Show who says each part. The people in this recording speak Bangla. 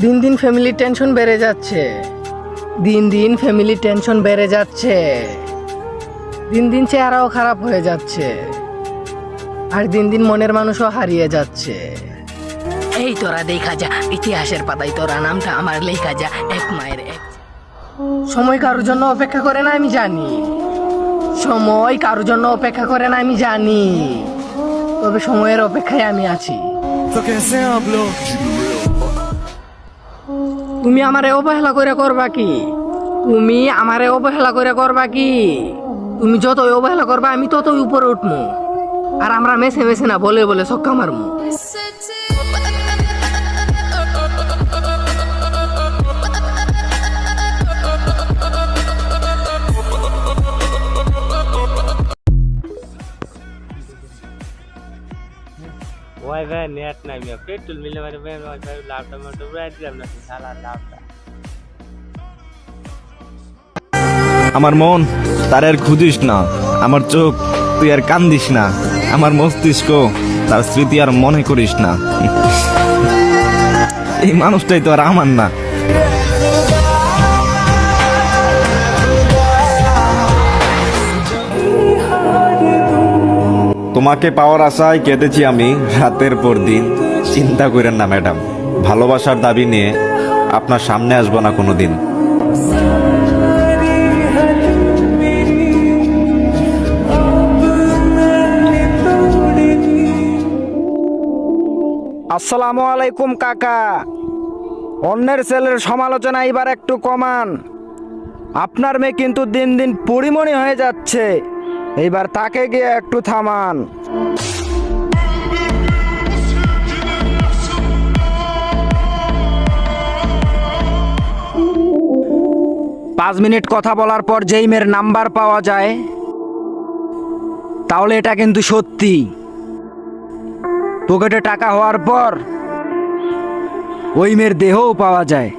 Speaker 1: দিন দিন ফ্যামিলির টেনশন বেড়ে যাচ্ছে। দিন দিন ফ্যামিলির টেনশন বেড়ে যাচ্ছে। দিন দিন চেহারাও খারাপ হয়ে যাচ্ছে। আর দিন দিন মনের মানুষও হারিয়ে যাচ্ছে। এই তোরা দেখা যা, ইতিহাসের পাতায় তোরা নামটা আমার লেখা যা, এক মায়ের এক। সময় কারোর জন্য অপেক্ষা করে না আমি জানি। সময় কারোর জন্য অপেক্ষা করে না আমি জানি। তবে সময়ের অপেক্ষায় আমি আছি। তুমি আমারে অবহেলা করে করবা কি? তুমি আমারে অবহেলা করে করবা কি? তুমি যতই অবহেলা করবা আমি ততই উপরে উঠবো। আর আমরা মেসে মেসে না বলে বলে ছক্কা মারমু।
Speaker 2: ওয়াইফাই নেট নাই মিয়া, পেট্রোল মিলে মানে ওয়াইফাই লাভটা মতো উড়াই দিলাম না, শালা লাভটা।
Speaker 3: আমার মন তার আর খুঁজিস না, আমার চোখ তুই আর কান্দিস না, আমার মস্তিষ্ক তার স্মৃতি আর মনে করিস না। এই মানুষটাই তো আর আমার না। তোমাকে পাওয়ার আশায় কেটেছি আমি রাতের পর দিন। চিন্তা করেন না ম্যাডাম, ভালোবাসার দাবি নিয়ে আপনার সামনে আসবো না কোনোদিন।
Speaker 4: আসসালামু আলাইকুম কাকা। অন্যের ছেলের সমালোচনা এবার একটু কমান। আপনার মেয়ে কিন্তু দিন দিন পরিমণি হয়ে যাচ্ছে, এইবার তাকে গিয়ে একটু থামান। 5 মিনিট কথা বলার পর যেই মেয়ের নাম্বার পাওয়া যায়, তাহলে এটা কিন্তু সত্যি। পকেটে টাকা হওয়ার পর ওই মেয়ের দেহও পাওয়া যায়।